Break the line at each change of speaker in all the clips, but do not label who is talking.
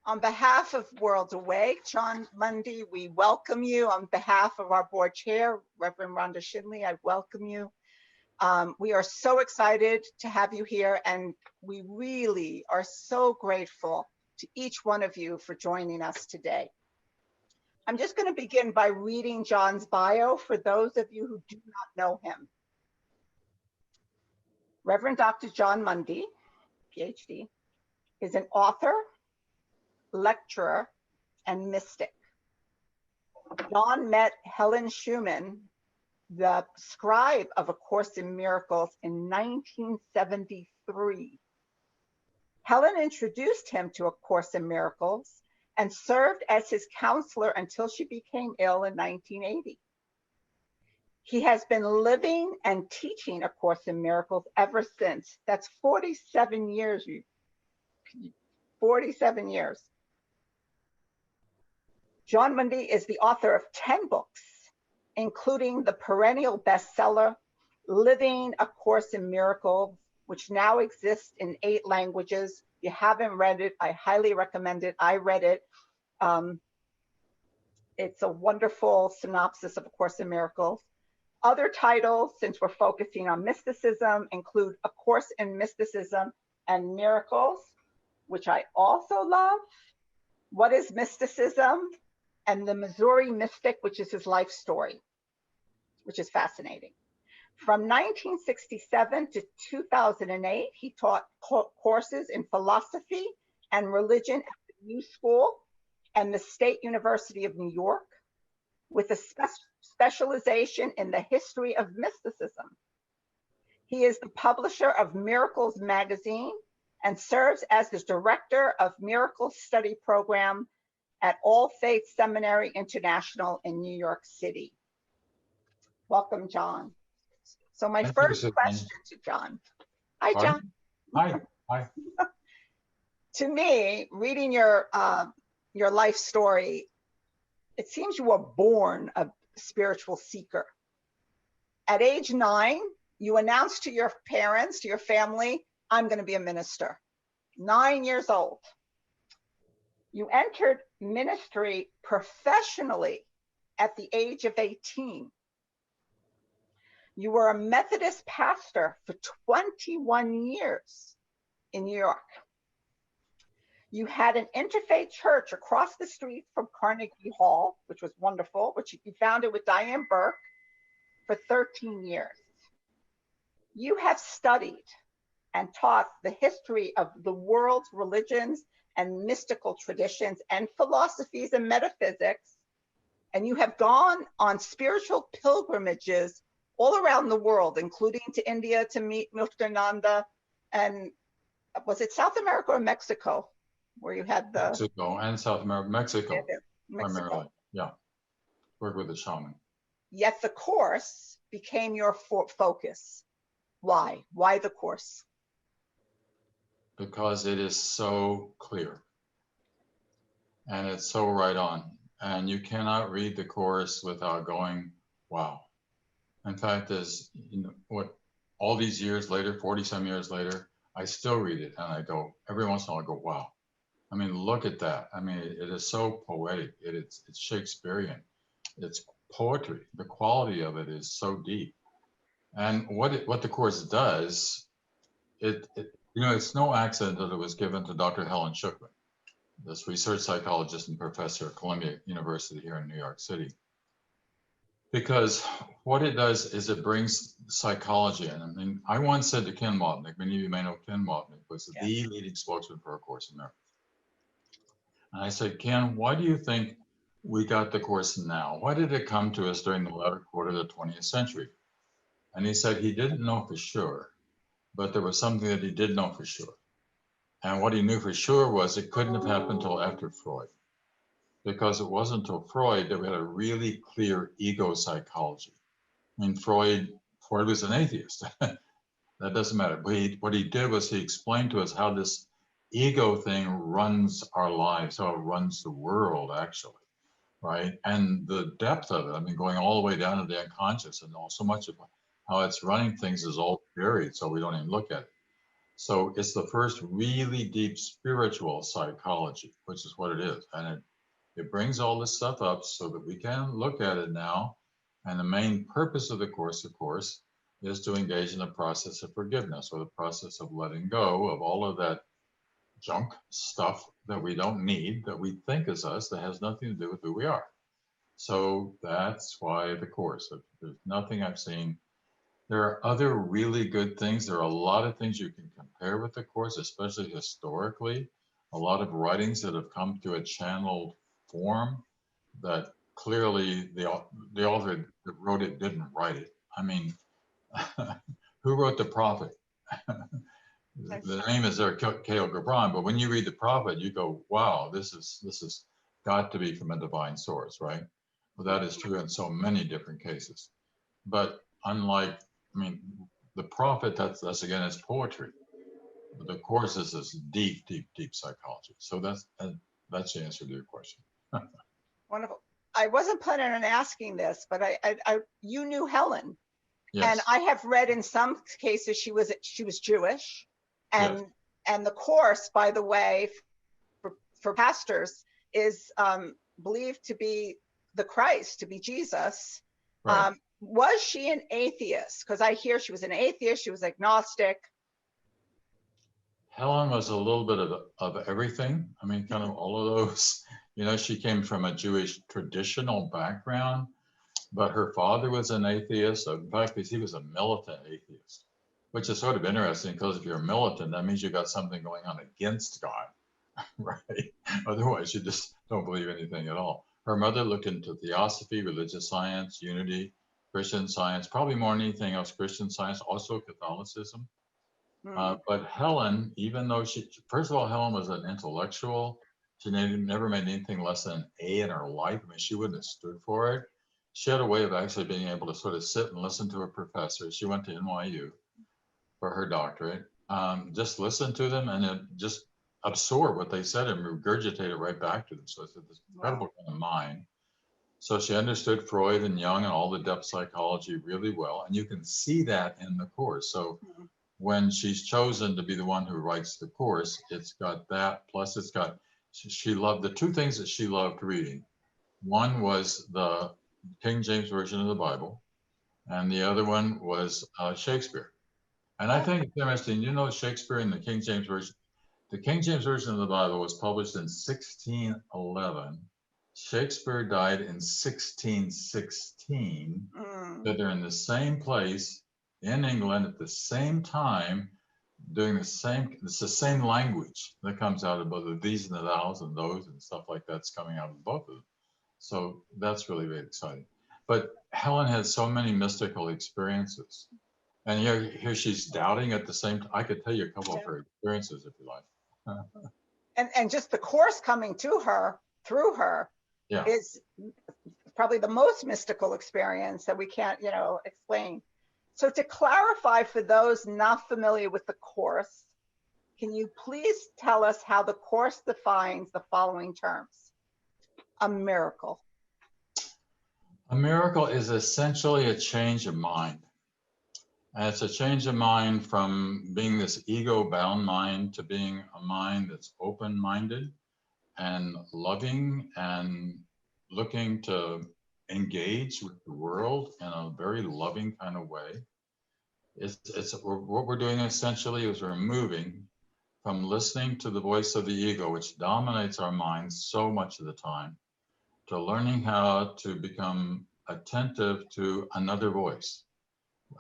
On behalf of World Awake, Jon Mundy, we welcome you. On behalf of our board chair, Reverend Rhonda Shinley, I welcome you. We are so excited to have you here, and we really are so grateful to each one of you for joining us today. I'm just going to begin by reading Jon's bio for those of you who do not know him. Reverend Dr. Jon Mundy, PhD, is an author, lecturer, and mystic. Jon met Helen Schumann, the scribe of A Course in Miracles, in 1973. Helen introduced him to A Course in Miracles and served as his counselor until she became ill in 1980. He has been living and teaching A Course in Miracles ever since. That's 47 years. 47 years. Jon Mundy is the author of 10 books, including the perennial bestseller, Living A Course in Miracles, which now exists in 8 languages. If you haven't read it, I highly recommend it. I read it. It's a wonderful synopsis of A Course in Miracles. Other titles, since we're focusing on mysticism, include A Course in Mysticism and Miracles, which I also love. What is Mysticism? And The Missouri Mystic, which is his life story, which is fascinating. From 1967 to 2008, he taught courses in philosophy and religion at the New School and the State University of New York, with a specialization in the history of mysticism. He is the publisher of Miracles magazine and serves as the director of Miracles Study Program at All Faith Seminary International in New York City. Welcome, Jon. So my first question to Jon. Hi, Jon.
Hi. Hi.
To me, reading your life story, it seems you were born a spiritual seeker. At age 9, you announced to your parents, to your family, I'm going to be a minister. 9 years old. You entered ministry professionally at the age of 18. You were a Methodist pastor for 21 years in New York. You had an interfaith church across the street from Carnegie Hall, which was wonderful, which you founded with Diane Burke for 13 years. You have studied and taught the history of the world's religions and mystical traditions and philosophies and metaphysics. And you have gone on spiritual pilgrimages all around the world, including to India to meet Muktananda. And was it South America or Mexico where you had the...
Mexico and South America, Mexico.
Mexico.
Primarily, yeah. Work with the shaman.
Yet the Course became your focus. Why? Why the Course?
Because it is so clear and it's so right on, and you cannot read the Course without going, wow. In fact, as you know, what, all these years later, 40-some years later, I still read it and I go, every once in a while I go, wow. I mean, look at that. I mean, it is so poetic. It's Shakespearean. It's poetry. The quality of it is so deep. And what the Course does, you know, it's no accident that it was given to Dr. Helen Schucman, this research psychologist and professor at Columbia University here in New York City. Because what it does is it brings psychology in. I mean, I once said to Ken Wapnick, many of you may know Ken Wapnick, was the leading spokesman for A Course in Miracles. And I said, Ken, why do you think we got the Course now? Why did it come to us during the latter quarter of the 20th century? And he said he didn't know for sure, but there was something that he did know for sure. And what he knew for sure was it couldn't have happened until after Freud, because it wasn't until Freud that we had a really clear ego psychology. I mean, Freud was an atheist. That doesn't matter. But what he did was he explained to us how this ego thing runs our lives, how it runs the world, actually, right? And the depth of it, I mean, going all the way down to the unconscious, and all so much of how it's running things is all buried, so we don't even look at it. So it's the first really deep spiritual psychology, which is what it is. And it brings all this stuff up so that we can look at it now. And the main purpose of the course, of course, is to engage in the process of forgiveness, or the process of letting go of all of that junk stuff that we don't need, that we think is us, that has nothing to do with who we are. So that's why the course. There's nothing I've seen. There are other really good things. There are a lot of things you can compare with the course, especially historically. A lot of writings that have come through a channeled form that clearly the author that wrote it didn't write it. I mean, who wrote the Prophet? The name is there, Kale Gibran, but when you read the Prophet, you go, wow, this is got to be from a divine source, right? Well, that is true in so many different cases. But unlike, I mean, the Prophet, that's again, is poetry. But the course is this deep, deep, deep psychology. So that's the answer to your question.
Wonderful. I wasn't planning on asking this, but you knew Helen,
Yes.
and I have read in some cases she was Jewish, and
Yes.
and the course, by the way, for pastors is believed to be the Christ, to be Jesus.
Right.
Was she an atheist? Because I hear she was an atheist, she was agnostic.
Helen was a little bit of everything. I mean, kind of all of those. You know, she came from a Jewish traditional background, but her father was an atheist. In fact, he was a militant atheist, which is sort of interesting because if you're a militant, that means you got something going on against God, right? Otherwise, you just don't believe anything at all. Her mother looked into theosophy, religious science, unity, Christian science, probably more than anything else, Christian science, also Catholicism. But Helen, even though first of all, Helen was an intellectual. She never made anything less than an A in her life. I mean, she wouldn't have stood for it. She had a way of actually being able to sort of sit and listen to her professor. She went to NYU for her doctorate. Just listen to them and just absorb what they said and regurgitate it right back to them. So it's this incredible kind of mind. So she understood Freud and Jung and all the depth psychology really well. And you can see that in the course. So when she's chosen to be the one who writes the course, it's got that, plus it's got, she loved the two things that she loved reading. One was the King James Version of the Bible, and the other one was Shakespeare. And I think it's interesting, you know, Shakespeare in the King James Version, the King James Version of the Bible was published in 1611. Shakespeare died in 1616. So they're in the same place in England at the same time, doing it's the same language that comes out of both of these and the thous and those and stuff like that's coming out of both of them. So that's really, really exciting. But Helen had so many mystical experiences. And here she's doubting at the same time. I could tell you a couple of her experiences if you like.
And just the course coming to her, through her, is probably the most mystical experience that we can't, explain. So to clarify for those not familiar with the course, can you please tell us how the course defines the following terms? A miracle.
A miracle is essentially a change of mind. And it's a change of mind from being this ego-bound mind to being a mind that's open-minded and loving and looking to engage with the world in a very loving kind of way. What we're doing essentially is we're moving from listening to the voice of the ego, which dominates our minds so much of the time, to learning how to become attentive to another voice.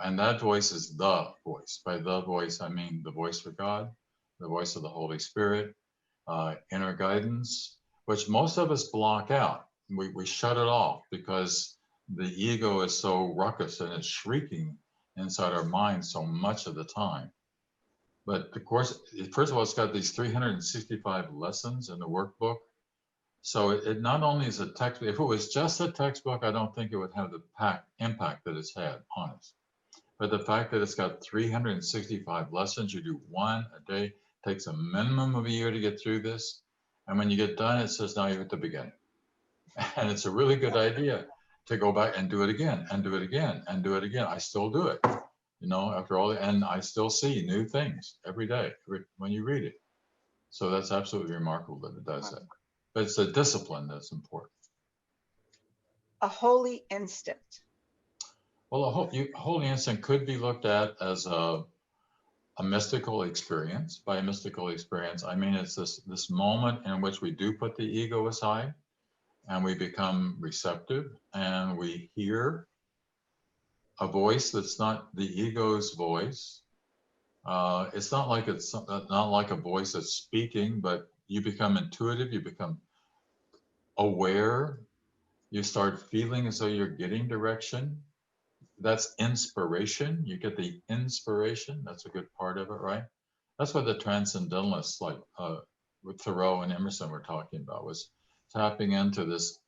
And that voice is the voice. By the voice, I mean the voice of God, the voice of the Holy Spirit, inner guidance, which most of us block out. We shut it off because the ego is so ruckus and it's shrieking inside our minds so much of the time. But the course, first of all, it's got these 365 lessons in the workbook. So it not only is a text, if it was just a textbook, I don't think it would have the impact that it's had on us. But the fact that it's got 365 lessons, you do one a day, takes a minimum of a year to get through this. And when you get done, it says, now you're at the beginning. And it's a really good idea to go back and do it again, and do it again, and do it again. I still do it. you know, after all, and I still see new things every day when you read it. So that's absolutely remarkable that it does that. But it's the discipline that's important.
A holy instant.
Well, a holy instant could be looked at as a mystical experience. By a mystical experience, I mean it's this moment in which we do put the ego aside and we become receptive and we hear a voice that's not the ego's voice. It's not like a voice that's speaking, but you become intuitive, you become aware, you start feeling as though you're getting direction. That's inspiration. You get the inspiration. That's a good part of it, right? That's what the transcendentalists like with Thoreau and Emerson were talking about, was tapping into this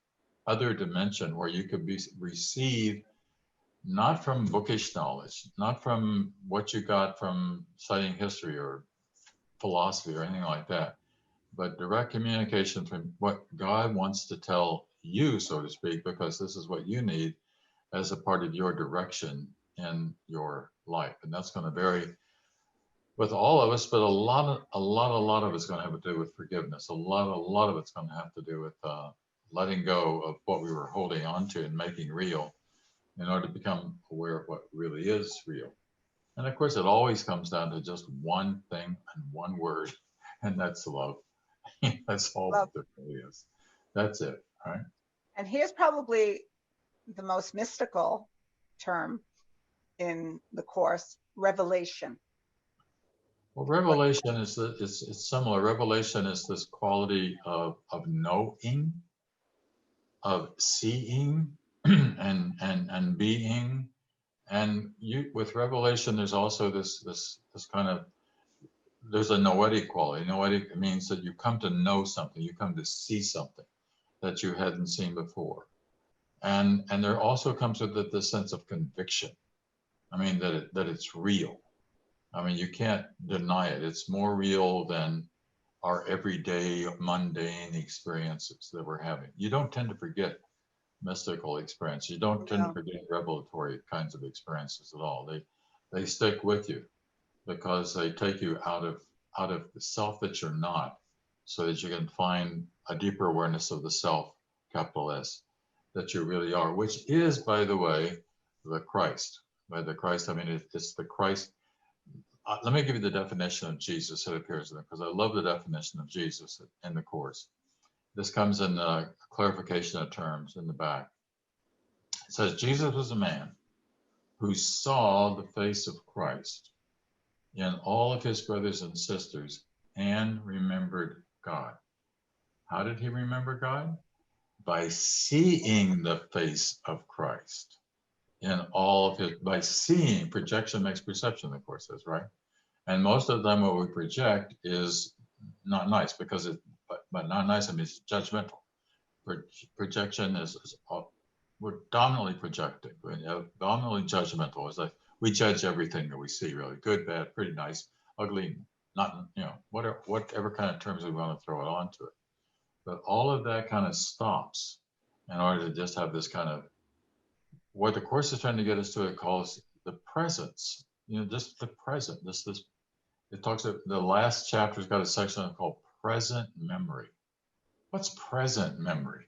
other dimension where you could receive not from bookish knowledge, not from what you got from studying history or philosophy or anything like that, but direct communication from what God wants to tell you, so to speak, because this is what you need as a part of your direction in your life. And that's going to vary with all of us, but a lot of it's going to have to do with forgiveness. A lot of it's going to have to do with letting go of what we were holding on to and making real in order to become aware of what really is real. And of course, it always comes down to just one thing and one word, and that's love. That's all
Love.
that there really is. That's it, right?
And here's probably the most mystical term in the course, revelation.
Well, revelation is it's similar. Revelation is this quality of knowing, of seeing, and being. And you with revelation, there's also this kind of there's a noetic quality. Noetic means that you come to know something, you come to see something that you hadn't seen before. And there also comes with it this sense of conviction. I mean that it's real. I mean you can't deny it. It's more real than our everyday mundane experiences that we're having. You don't tend to forget mystical experience. You don't tend to forget revelatory kinds of experiences at all. They stick with you because they take you out of the self that you're not, so that you can find a deeper awareness of the self, capital S, that you really are, which is, by the way, the Christ. By the Christ, I mean it's the Christ. Let me give you the definition of Jesus that appears in it, because I love the definition of Jesus in the Course. This comes in clarification of terms in the back. It says, Jesus was a man who saw the face of Christ in all of his brothers and sisters and remembered God. How did he remember God? By seeing the face of Christ in all of his, by seeing. Projection makes perception, the Course says, right? And most of the time what we project is not nice, because but not nice, I mean, it's judgmental. Projection is we're dominantly projecting, dominantly judgmental. It's like we judge everything that we see, really, good, bad, pretty nice, ugly, not, whatever kind of terms we want to throw it onto it. But all of that kind of stops in order to just have this kind of, what the Course is trying to get us to, it calls the presence, just the present, it talks about, the last chapter's got a section called present memory. What's present memory?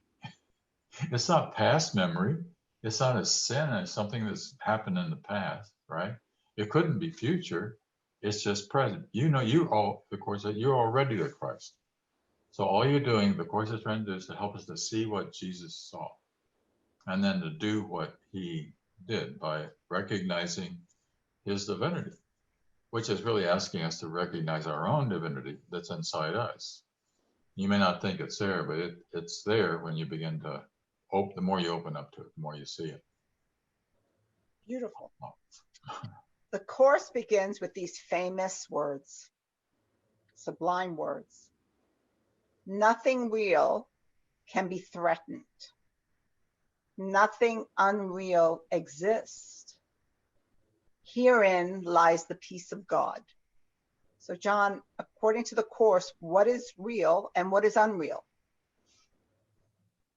It's not past memory. It's not a sin. It's something that's happened in the past, right? It couldn't be future. It's just present. The Course said, you're already the Christ. So all you're doing, the Course is trying to do, is to help us to see what Jesus saw, and then to do what he did by recognizing his divinity, which is really asking us to recognize our own divinity that's inside us. You may not think it's there, but it's there when you begin to the more you open up to it, the more you see it.
Beautiful. The Course begins with these famous words, sublime words. Nothing real can be threatened. Nothing unreal exists. Herein lies the peace of God. So Jon, according to the Course, what is real and what is unreal?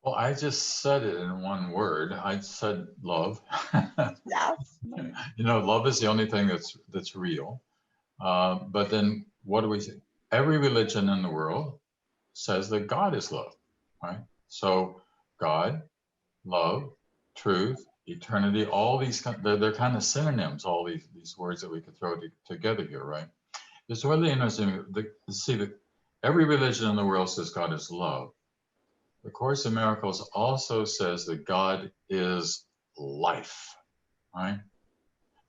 Well, I just said it in one word. I said love.
Yes.
Love is the only thing that's real. But then what do we say? Every religion in the world says that God is love, right? So God, love, truth, eternity, all these, they're kind of synonyms, all these words that we could throw together here, right? It's really interesting to see that every religion in the world says God is love. The Course in Miracles also says that God is life, right?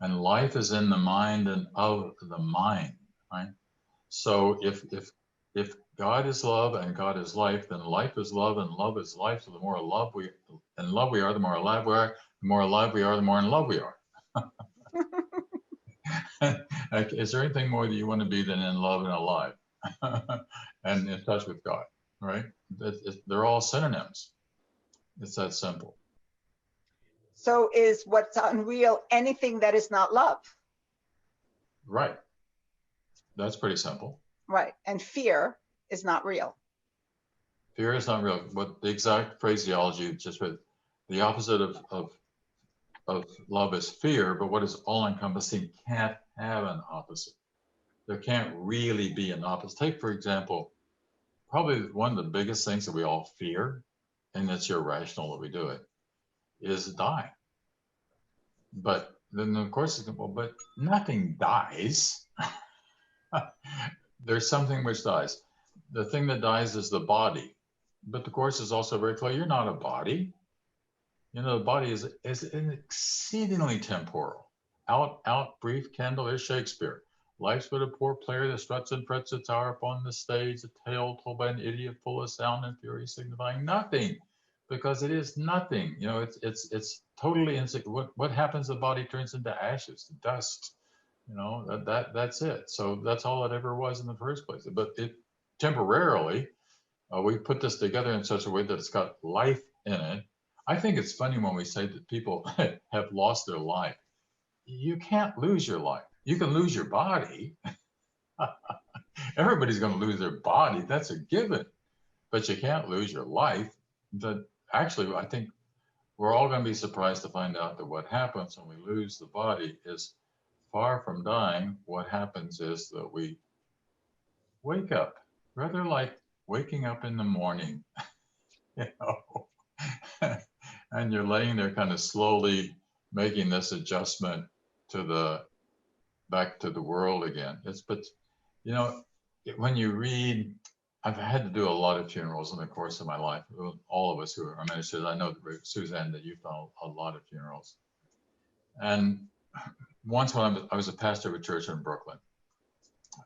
And life is in the mind and of the mind, right? So if God is love and God is life, then life is love and love is life. So the more love we are, the more alive we are. The more alive we are, the more in love we are. Like, is there anything more that you want to be than in love and alive and in touch with God, right? They're all synonyms. It's that simple.
So is what's unreal anything that is not love?
Right. That's pretty simple.
Right. And fear is not real.
Fear is not real. But the exact phraseology, just with the opposite of love is fear, but what is all encompassing can't have an opposite. There can't really be an opposite. Take, for example, probably one of the biggest things that we all fear, and it's irrational that we do it, is dying. But then, of course, well, but nothing dies. There's something which dies. The thing that dies is the body. But the Course is also very clear, you're not a body. The body is exceedingly temporal. Out, brief candle is Shakespeare. Life's but a poor player that struts and frets its hour upon the stage, a tale told by an idiot full of sound and fury, signifying nothing, because it is nothing. It's totally what happens? The body turns into ashes, to dust. That's it. So that's all it ever was in the first place. But it temporarily, we put this together in such a way that it's got life in it. I think it's funny when we say that people have lost their life. You can't lose your life. You can lose your body. Everybody's going to lose their body. That's a given. But you can't lose your life. Actually, I think we're all going to be surprised to find out that what happens when we lose the body is far from dying. What happens is that we wake up, rather like waking up in the morning, and you're laying there kind of slowly making this adjustment back to the world again. But when you read, I've had to do a lot of funerals in the course of my life. All of us who are ministers, I know, Suzanne, that you've done a lot of funerals. And once when I was a pastor of a church in Brooklyn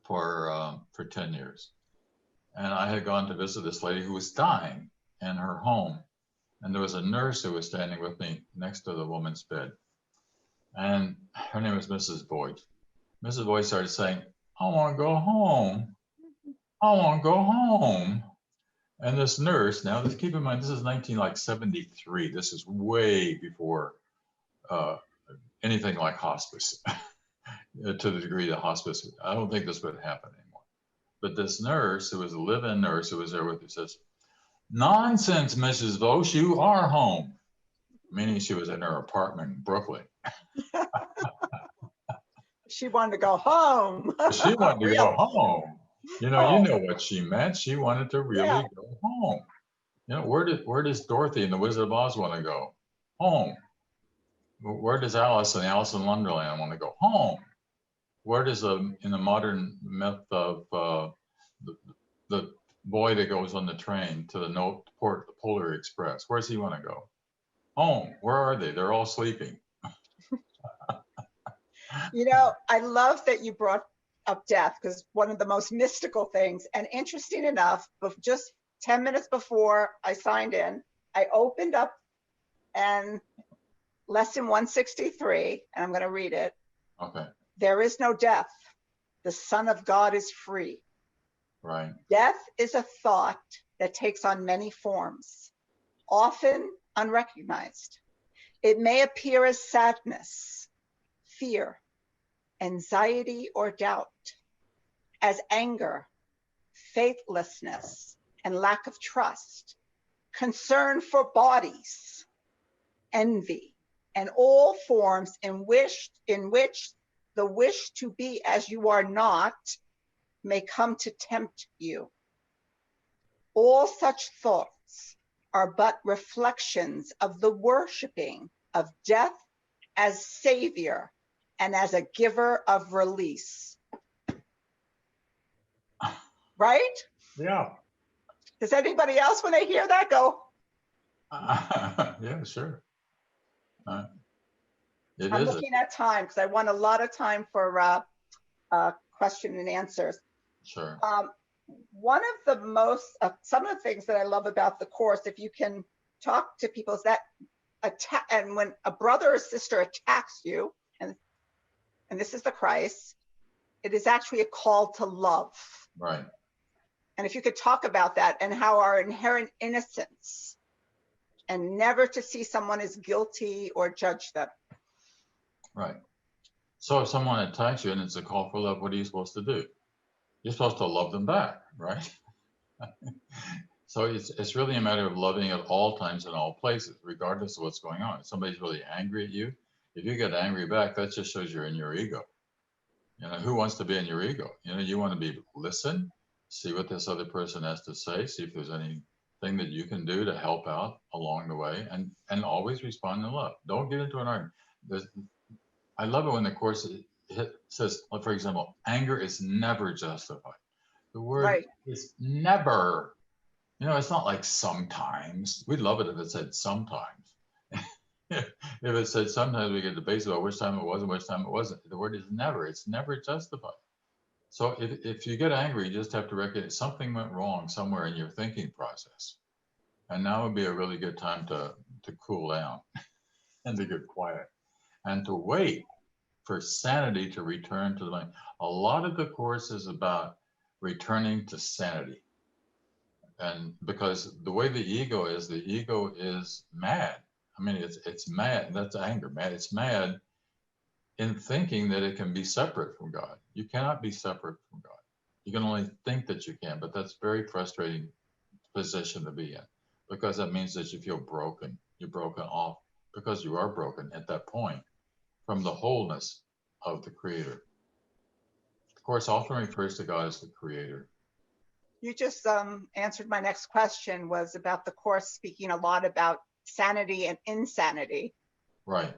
for 10 years. And I had gone to visit this lady who was dying in her home. And there was a nurse who was standing with me next to the woman's bed. And her name was Mrs. Boyd. Mrs. Boyd started saying, I want to go home. I want to go home. And this nurse, now just keep in mind, this is 1973. This is way before anything like hospice, to the degree that hospice, I don't think this would happen anymore. But this nurse, who was a live-in nurse who was there with her, says, nonsense, Mrs. Vosch, you are home. Meaning she was in her apartment in Brooklyn.
She wanted to go home.
She wanted to go home. You know what she meant. She wanted to really go home. Where does Dorothy and the Wizard of Oz want to go? Home. Where does Alice and Alice in Wonderland want to go? Home. Where does in the modern myth of the boy that goes on the train to the Polar Express, where's he want to go? Home. Where are they? They're all sleeping.
I love that you brought up death, because one of the most mystical things, and interesting enough, just 10 minutes before I signed in, I opened up and lesson 163, and I'm going to read it.
Okay.
There is no death. The Son of God is free.
Right.
Death is a thought that takes on many forms, often unrecognized. It may appear as sadness, fear, anxiety, or doubt, as anger, faithlessness, and lack of trust, concern for bodies, envy, and all forms in which the wish to be as you are not may come to tempt you. All such thoughts are but reflections of the worshiping of death as savior and as a giver of release. Right?
Yeah.
Does anybody else, when they hear that, go?
Yeah, sure. I'm
looking at time because I want a lot of time for question and answers.
Sure.
One of the most, some of the things that I love about the course, if you can talk to people, is that attack, and when a brother or sister attacks you, and this is the Christ, it is actually a call to love.
Right.
And if you could talk about that and how our inherent innocence and never to see someone as guilty or judge them.
Right. So if someone attacks you and it's a call for love, what are you supposed to do? You're supposed to love them back, right? So it's really a matter of loving at all times in all places, regardless of what's going on. If somebody's really angry at you, if you get angry back, that just shows you're in your ego. You know, who wants to be in your ego? You know, you want to listen, see what this other person has to say, see if there's anything that you can do to help out along the way, and always respond in love. Don't get into an argument. I love it when the Course says, for example, anger is never justified. The word is never. You know, it's not like sometimes. We'd love it if it said sometimes. If it said sometimes, we get debates about which time it was and which time it wasn't. The word is never. It's never justified. So if you get angry, you just have to recognize something went wrong somewhere in your thinking process. And now would be a really good time to cool down and to get quiet and to wait for sanity to return to the mind. A lot of the Course is about returning to sanity. And because the way the ego is mad. I mean, it's mad. That's anger, mad. It's mad in thinking that it can be separate from God. You cannot be separate from God. You can only think that you can, but that's a very frustrating position to be in, because that means that you feel broken. You're broken off because you are broken at that point from the wholeness of the Creator. The Course often refers to God as the Creator.
You just answered my next question, was about the Course speaking a lot about sanity and insanity.
Right.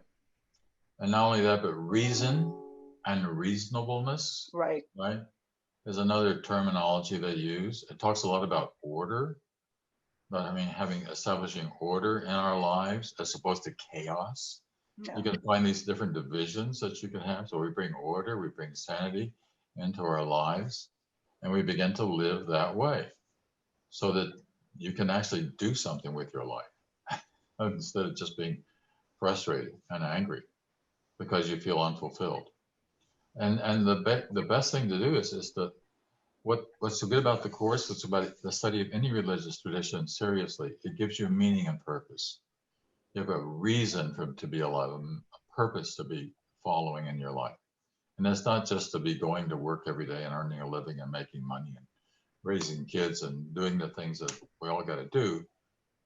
And not only that, but reason and reasonableness.
Right.
Right. Is another terminology they use. It talks a lot about order, but I mean, establishing order in our lives as opposed to chaos. Yeah. You can find these different divisions that you can have. So we bring order, we bring sanity into our lives, and we begin to live that way so that you can actually do something with your life instead of just being frustrated and angry because you feel unfulfilled. And the best thing to do is to what's so good about the Course, what's about the study of any religious tradition, seriously, it gives you meaning and purpose. You have a reason to be alive, a purpose to be following in your life. And that's not just to be going to work every day and earning a living and making money and raising kids and doing the things that we all got to do.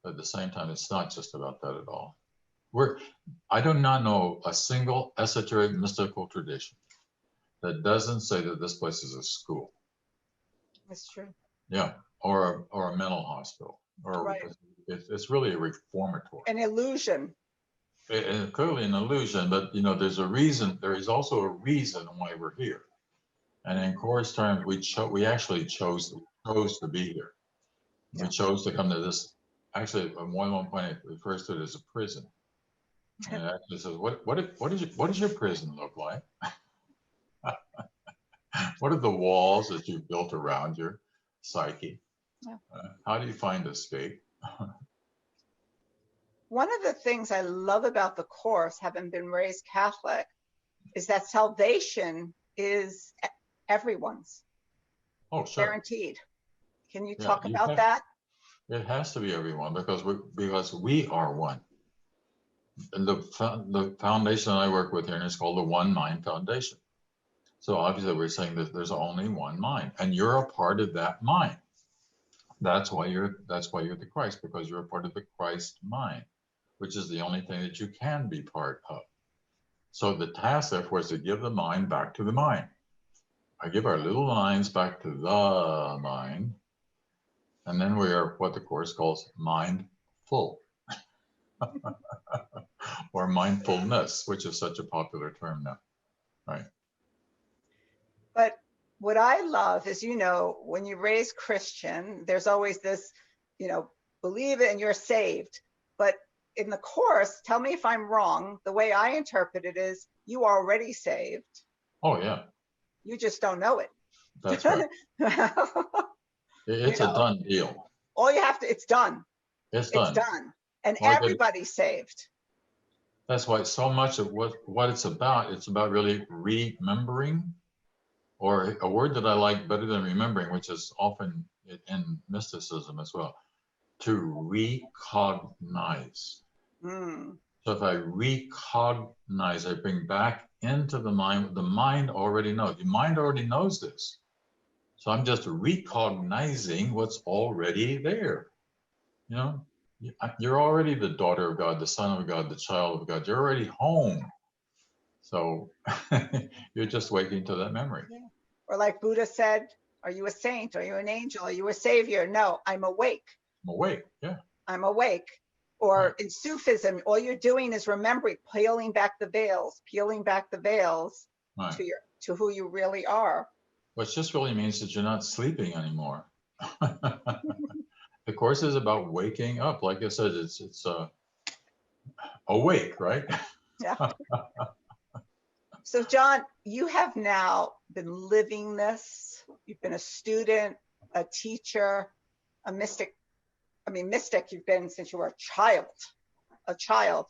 But at the same time, it's not just about that at all. I do not know a single esoteric mystical tradition that doesn't say that this place is a school.
That's true.
Yeah, or a mental hospital, or right. It's really a reformatory.
An illusion.
It's clearly an illusion, but you know, there's a reason. There is also a reason why we're here. And in Course terms, we actually chose to be here. Yeah. We chose to come to this. Actually, at one point, it refers to it as a prison. And it actually says, what does your prison look like? What are the walls that you've built around your psyche? Yeah. How do you find escape?
One of the things I love about the Course, having been raised Catholic, is that salvation is everyone's.
Oh, sure.
Guaranteed. Can you talk about that?
It has to be everyone because we are one. And the foundation I work with here is called the One Mind Foundation. So obviously we're saying that there's only one mind, and you're a part of that mind. That's why you're the Christ, because you're a part of the Christ mind, which is the only thing that you can be part of. So the task, therefore, is to give the mind back to the mind. I give our little minds back to the mind, and then we are what the Course calls mindful, or mindfulness, which is such a popular term now, right?
But what I love is, you know, when you raise Christian, there's always this, you know, believe it and you're saved. But in the Course, tell me if I'm wrong, the way I interpret it is you are already saved.
Oh, yeah.
You just don't know it.
That's right. It's a done deal.
All you have to, it's done.
It's done.
It's done. And everybody's saved.
That's why so much of what it's about really remembering, or a word that I like better than remembering, which is often in mysticism as well, to recognize. So if I recognize, I bring back into the mind already knows. The mind already knows this. So I'm just recognizing what's already there. You know, you're already the daughter of God, the son of God, the child of God. You're already home. So you're just waiting to that memory.
Yeah. Or like Buddha said, are you a saint? Are you an angel? Are you a savior? No, I'm awake.
I'm awake, yeah.
I'm awake. Or in Sufism, all you're doing is remembering, peeling back the veils to who you really are.
Which just really means that you're not sleeping anymore. The Course is about waking up. Like I said, it's awake, right?
Yeah. So Jon, you have now been living this. You've been a student, a teacher, a mystic. I mean, mystic you've been since you were a child.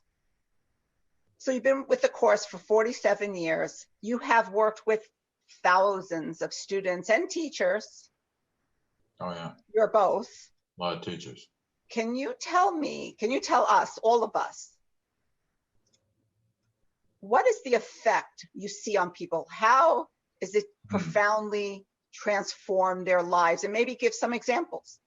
So you've been with the Course for 47 years. You have worked with thousands of students and teachers.
Oh, yeah.
You're both.
A lot of teachers.
Can you tell us, all of us, what is the effect you see on people? How is it profoundly transformed their lives? And maybe give some examples.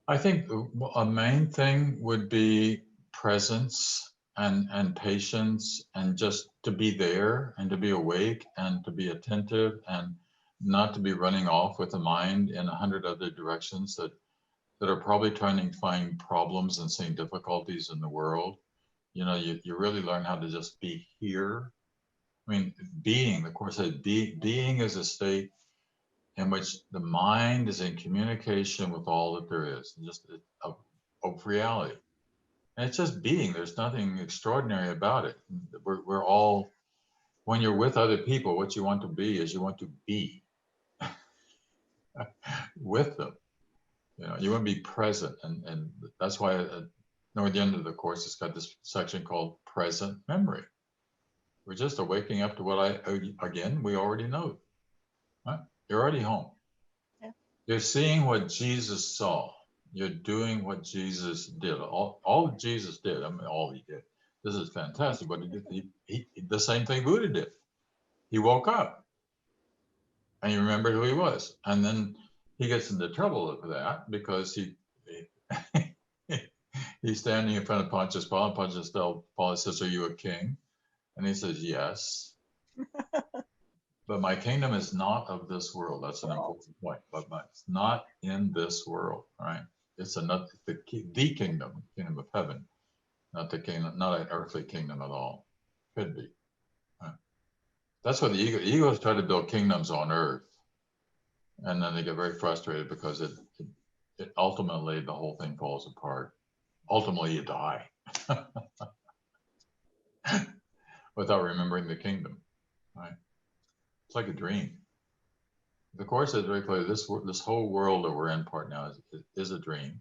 I think a main thing would be presence and patience, and just to be there and to be awake and to be attentive and not to be running off with the mind in 100 other directions that are probably trying to find problems and seeing difficulties in the world. You know, you really learn how to just be here. I mean, being, the Course said, being is a state in which the mind is in communication with all that there is, just of reality. And it's just being. There's nothing extraordinary about it. We're all, when you're with other people, what you want to be is you want to be with them. You know, you want to be present, and that's why toward the end of the Course, it's got this section called present memory. We're just awaking up to what we already know. Right? You're already home. Yeah. You're seeing what Jesus saw. You're doing what Jesus did. All Jesus did. I mean, all he did. This is fantastic. But he the same thing Buddha did. He woke up and he remembered who he was. And then he gets into trouble for that because he's standing in front of Pontius Pilate. Pontius Pilate says, "Are you a king?" And he says, "Yes." But my kingdom is not of this world. That's an important point. But it's not in this world, right? It's the kingdom of heaven, not the kingdom, not an earthly kingdom at all. Could be. Right? That's what the egos try to build kingdoms on earth, and then they get very frustrated because it ultimately the whole thing falls apart. Ultimately, you die without remembering the kingdom, right? It's like a dream. The Course is very clear. This whole world that we're in part now is a dream.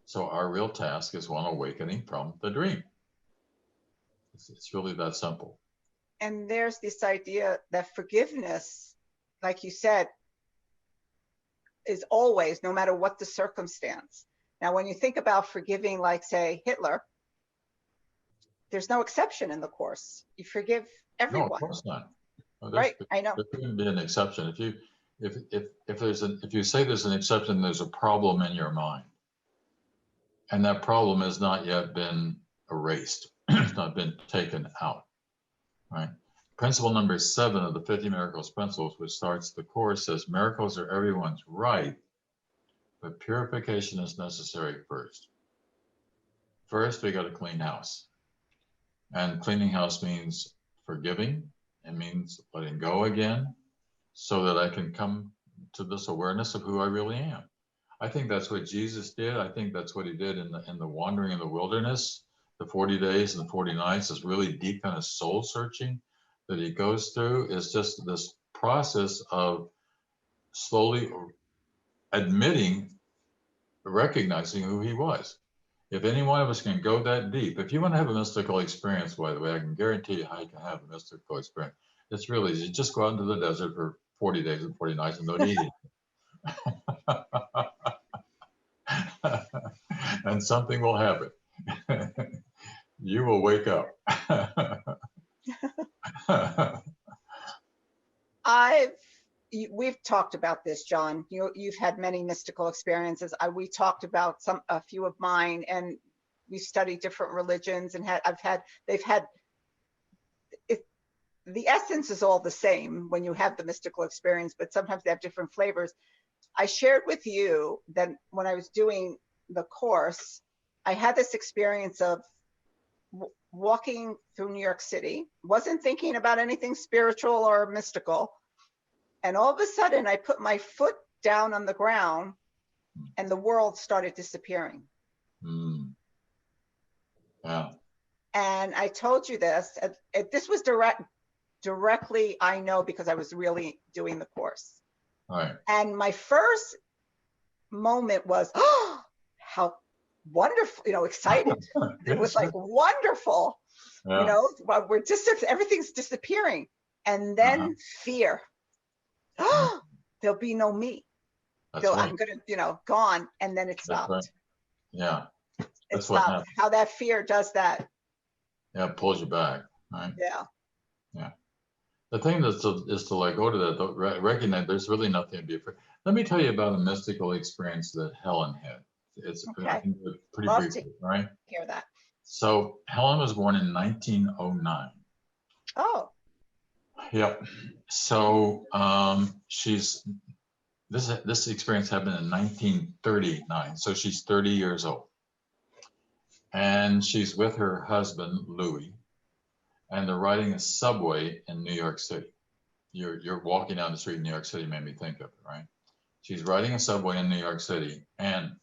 So our real task is one awakening from the dream. It's really that simple.
And there's this idea that forgiveness, like you said, is always, no matter what the circumstance. Now, when you think about forgiving, like say Hitler, there's no exception in the Course. You forgive everyone.
No, of course not.
Right, I know.
There couldn't be an exception. if you say there's an exception, there's a problem in your mind, and that problem has not yet been erased, it's not been taken out, right? Principle number 7 of the 50 Miracles Principles, which starts the course, says miracles are everyone's right, but purification is necessary first. First, we got to clean house. And cleaning house means forgiving. It means letting go again so that I can come to this awareness of who I really am. I think that's what Jesus did. I think that's what he did in the wandering in the wilderness. The 40 days and the 40 nights is really deep kind of soul searching that he goes through. Is just this process of slowly admitting, recognizing who he was. If any one of us can go that deep, if you want to have a mystical experience, by the way, I can guarantee you how you can have a mystical experience. It's really easy. Just go out into the desert for 40 days and 40 nights and don't eat it. And something will happen. You will wake up.
We've talked about this, Jon. You've had many mystical experiences. We talked about a few of mine, and we studied different religions, and the essence is all the same when you have the mystical experience, but sometimes they have different flavors. I shared with you that when I was doing the course, I had this experience of walking through New York City, wasn't thinking about anything spiritual or mystical. And all of a sudden I put my foot down on the ground and the world started disappearing.
Yeah.
And I told you this, this was directly, I know, because I was really doing the course.
Right.
And my first moment was, oh, how wonderful, excited. It was like wonderful,
yeah.
We're everything's disappearing. And then fear. Oh, there'll be no me.
That's right.
I'm gonna, gone, and then it stopped.
Right. Yeah.
It stopped. How that fear does that.
Yeah, it pulls you back, right?
Yeah.
Yeah. The thing is to like go to that, recognize there's really nothing to be afraid. Let me tell you about a mystical experience that Helen had. It's
okay.
I think pretty
Love
briefly, right?
Hear that. So
Helen was born in 1909.
Oh.
Yep. So this experience happened in 1939. So she's 30 years old, and she's with her husband Louis, and they're riding a subway in New York City. You're walking down the street in New York City, made me think of it, right? She's riding a subway in New York City, and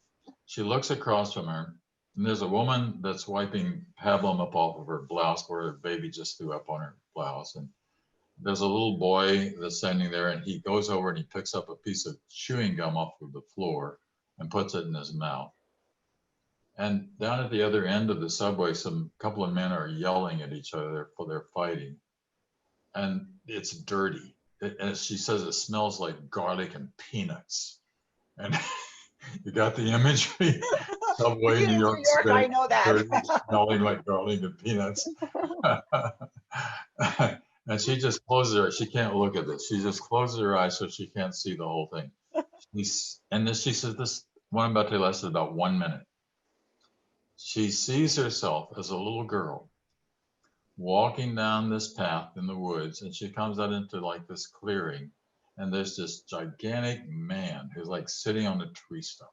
she looks across from her, and there's a woman that's wiping pablum up off of her blouse where her baby just threw up on her blouse. And there's a little boy that's standing there, and he goes over and he picks up a piece of chewing gum off of the floor and puts it in his mouth. And down at the other end of the subway, couple of men are yelling at each other, they're fighting. And it's dirty. And she says it smells like garlic and peanuts. And you got the imagery? Subway, New York City,
I know that.
dirty, smelling like garlic and peanuts. And she just closes her eyes. She can't look at this. She just closes her eyes so she can't see the whole thing. And then she says, this one I'm about to last about 1 minute. She sees herself as a little girl walking down this path in the woods, and she comes out into like this clearing, and there's this gigantic man who's like sitting on a tree stump.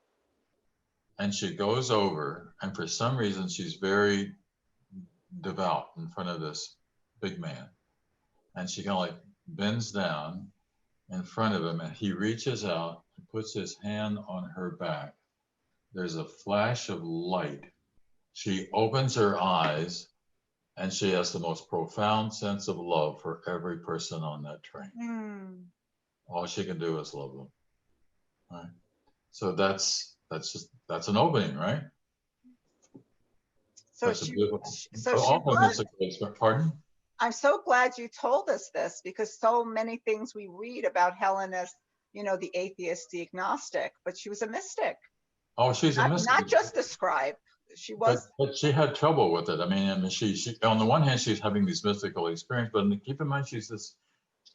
And she goes over, and for some reason she's very devout in front of this big man. And she kind of like bends down in front of him, and he reaches out and puts his hand on her back. There's a flash of light. She opens her eyes, and she has the most profound sense of love for every person on that train. All she can do is love them. Right? So that's an opening, right?
So
that's
she,
a beautiful,
so she
was. Pardon?
I'm so glad you told us this, because so many things we read about Helen as, the atheist, the agnostic, but she was a mystic.
Oh, she's a mystic.
Not just a scribe. She was.
But she had trouble with it. I mean, she on the one hand, she's having these mystical experiences, but keep in mind, she's this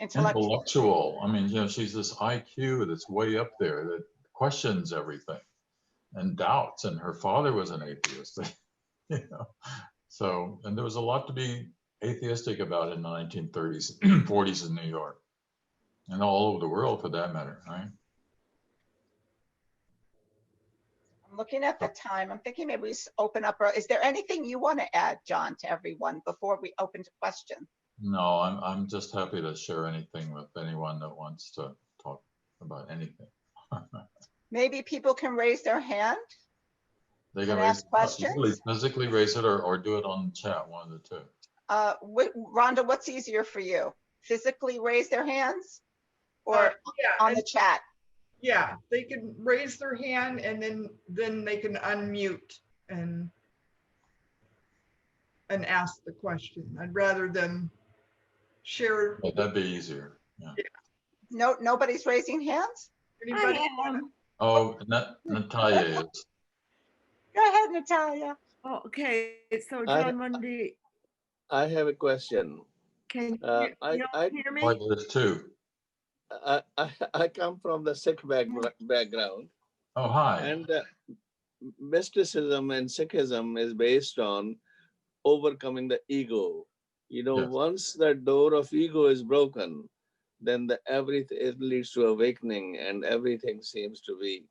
Intellectual.
intellectual. I mean, she's this IQ that's way up there that questions everything and doubts. And her father was an atheist, you know. So, and there was a lot to be atheistic about in the 1930s, 40s in New York, and all over the world for that matter, right?
I'm looking at the time. I'm thinking maybe we open up. Is there anything you want to add, Jon, to everyone before we open to questions?
No, I'm just happy to share anything with anyone that wants to talk about anything.
Maybe people can raise their hand
They
and
can raise
ask
it up,
questions.
physically raise it, or do it on chat, one of the two.
Rhonda, what's easier for you? Physically raise their hands or
yeah,
on the chat?
Yeah, they can raise their hand and then they can unmute and ask the question. I'd rather them share.
Yeah, that'd be easier. Yeah.
No, nobody's raising hands?
Anybody?
Oh, Natalia is.
Go ahead, Natalia.
Oh, okay, so Jon Mundy,
I have a question.
can
I
hear me?
Like there's two.
I come from the Sikh background,
Oh, hi.
and mysticism and Sikhism is based on overcoming the ego. You know,
Yes.
once the door of ego is broken, then everything, it leads to awakening, and everything seems to be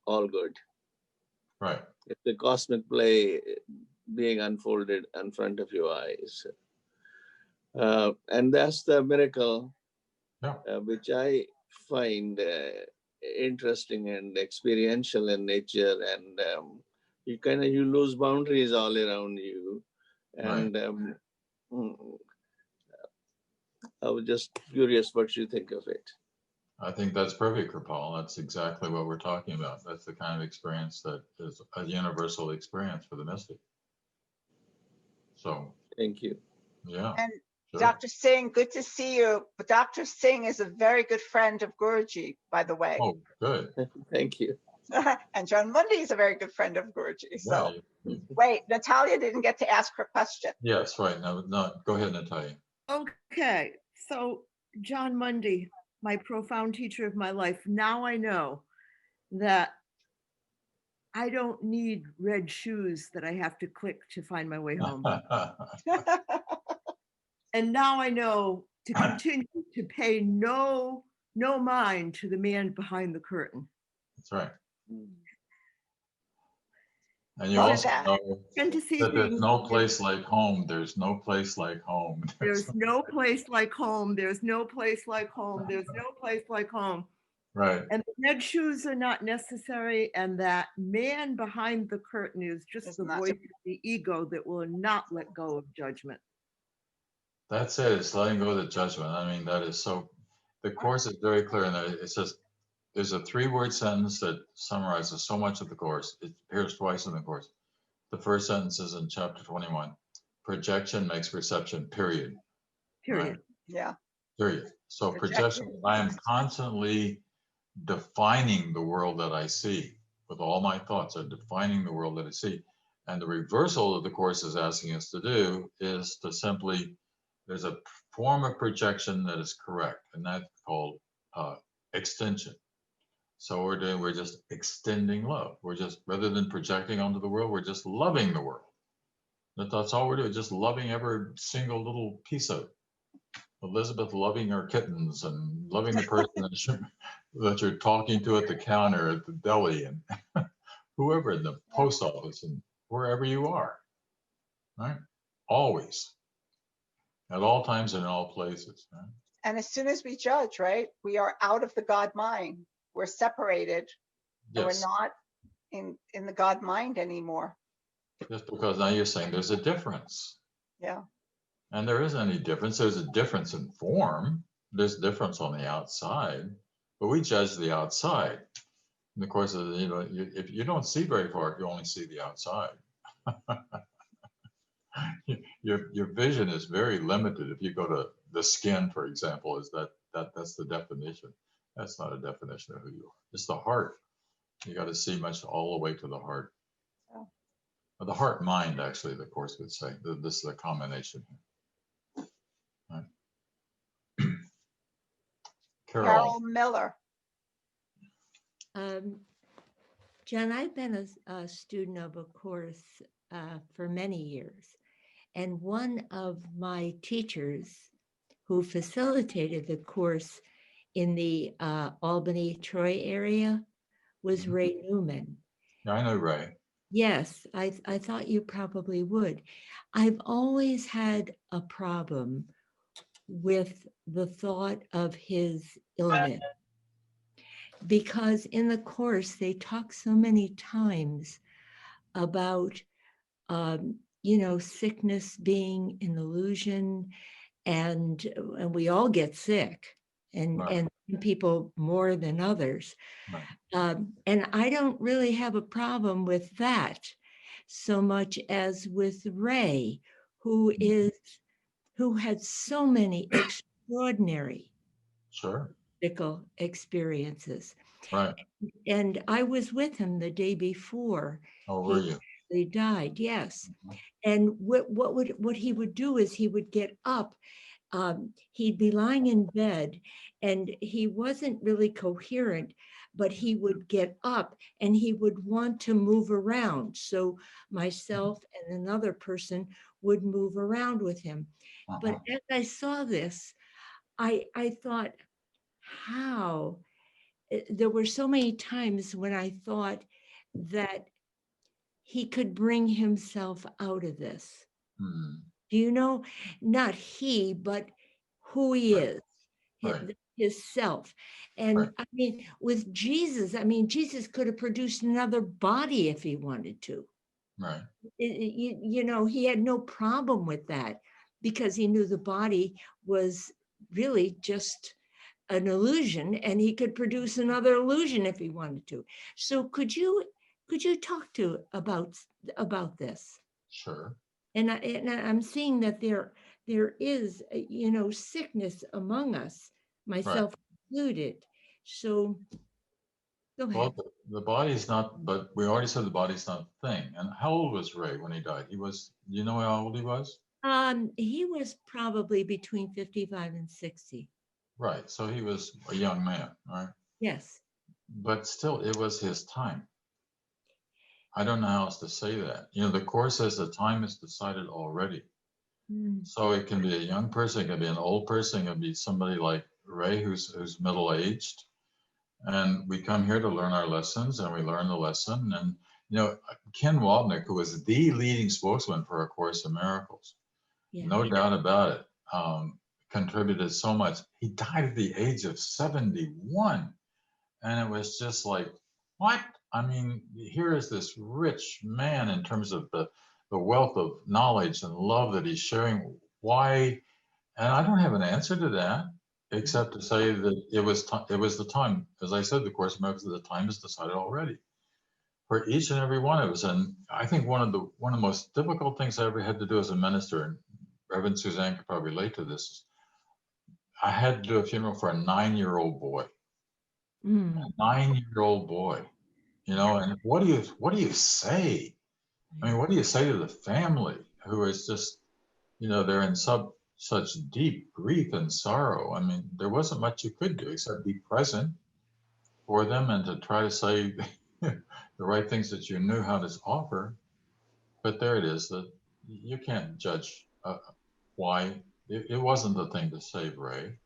all good.
Right.
It's the cosmic play being unfolded in front of your eyes. And that's the miracle,
Yeah.
which I find interesting and experiential in nature. And you lose boundaries all around you. And I was just curious what you think of it.
I think that's perfect, Kripal. That's exactly what we're talking about. That's the kind of experience that is a universal experience for the mystic. So,
Thank you.
yeah.
And
Sure.
Dr. Singh, good to see you. But Dr. Singh is a very good friend of Guruji, by the way.
Oh, good.
Thank you.
And Jon Mundy is a very good friend of Guruji. So wait, Natalia didn't get to ask her question.
Yes, right. No, go ahead, Natalia.
Okay, so Jon Mundy, my profound teacher of my life, now I know that I don't need red shoes that I have to click to find my way home. And now I know to continue to pay no mind to the man behind the curtain.
That's right. And you also know that there's no place like home. There's no place like home.
There's no place like home. There's no place like home. There's no place like home.
Right.
And the red shoes are not necessary. And that man behind the curtain is just the voice of the ego that will not let go of judgment.
That's it. It's letting go of the judgment. I mean, that is so, the Course is very clear. And it says, there's a 3-word sentence that summarizes so much of the Course. It appears twice in the Course. The first sentence is in chapter 21. Projection makes perception, period.
Period.
Right?
Yeah.
Period. So projection, I am constantly defining the world that I see with all my thoughts. I'm defining the world that I see. And the reversal that the Course is asking us to do is to simply, there's a form of projection that is correct, and that's called extension. So we're just extending love. We're just, rather than projecting onto the world, we're just loving the world. That's all we're doing, just loving every single little piece of it. Elizabeth loving her kittens and loving the person that you're talking to at the counter at the deli and whoever in the post office and wherever you are, right? Always, at all times and in all places. Right?
And as soon as we judge, right, we are out of the God mind. We're separated. Yes. We're not in the God mind anymore.
Just because now you're saying there's a difference.
Yeah.
And there isn't any difference. There's a difference in form. There's a difference on the outside, but we judge the outside. And of course, if you don't see very far, if you only see the outside, your vision is very limited. If you go to the skin, for example, that's the definition. That's not a definition of who you are. It's the heart. You got to see much all the way to the heart. Oh. The heart mind, actually, the Course would say. This is a combination. Right.
Carol Miller.
Jen, I've been a student of a course for many years. And one of my teachers who facilitated the course in the Albany, Troy area was Ray Newman.
Yeah, I know Ray.
Yes, I thought you probably would. I've always had a problem with the thought of his illness because in the course they talk so many times about sickness being an illusion, and we all get sick, and
Right.
and some people more than others.
Right.
And I don't really have a problem with that so much as with Ray, who had so many extraordinary
Sure.
medical experiences.
Right.
And I was with him the day before
Oh, were you?
he died. Yes.
Mhm.
And what he would do is he would get up. He'd be lying in bed and he wasn't really coherent, but he would get up and he would want to move around. So myself and another person would move around with him. But as I saw this, I thought, how? There were so many times when I thought that he could bring himself out of this.
Hmm.
Do you know, not he, but who he
Right.
is,
Right.
his self. And
Right.
I mean, with Jesus, Jesus could have produced another body if he wanted to.
Right.
He had no problem with that because he knew the body was really just an illusion and he could produce another illusion if he wanted to. So could you talk about this?
Sure.
And I'm seeing that there is, sickness among us, myself included. So go ahead.
Well, the body's not, but we already said the body's not a thing. And how old was Ray when he died? Do you know how old he was?
He was probably between 55 and 60.
Right. So he was a young man, right?
Yes.
But still, it was his time. I don't know how else to say that. The Course says the time is decided already. So it can be a young person, it can be an old person, it can be somebody like Ray who's middle-aged. And we come here to learn our lessons, and we learn the lesson. And Ken Wapnick, who was the leading spokesman for A Course in Miracles, no doubt about it, contributed so much. He died at the age of 71. And it was just like, what? Here is this rich man in terms of the wealth of knowledge and love that he's sharing. Why? And I don't have an answer to that, except to say that it was the time. As I said, the Course in Miracles, the time is decided already for each and every one of us. And I think one of the most difficult things I ever had to do as a minister, and Reverend Suzanne could probably relate to this, I had to do a funeral for a 9-year-old boy. A 9-year-old boy, and what do you say? What do you say to the family who is just, they're in such deep grief and sorrow? There wasn't much you could do except be present for them and to try to say the right things that you knew how to offer. But there it is, that you can't judge why. It wasn't the thing to save Ray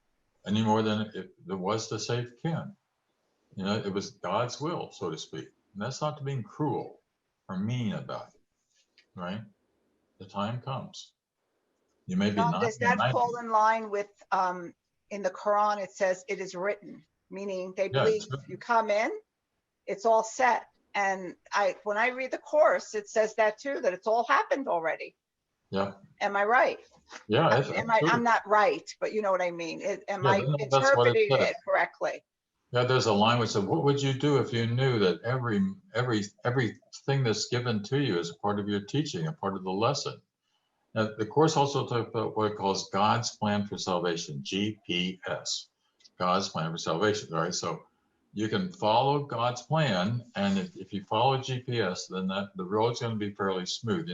any more than it was to save Ken. It was God's will, so to speak. And that's not to being cruel or mean about it, right? The time comes. You may be
John,
90.
does that fall in line with, in the Quran, it says it is written, meaning they believe if you come in, it's all set. And when I read the Course, it says that too, that it's all happened already.
Yeah.
Am I right?
Yeah.
I'm not right, but you know what I mean. Am I interpreting it correctly?
Yeah, there's a line which says, what would you do if you knew that everything that's given to you is a part of your teaching, a part of the lesson? Now, the Course also talks about what it calls God's plan for salvation, GPS, God's plan for salvation, right? So you can follow God's plan, and if you follow GPS, then the road's going to be fairly smooth.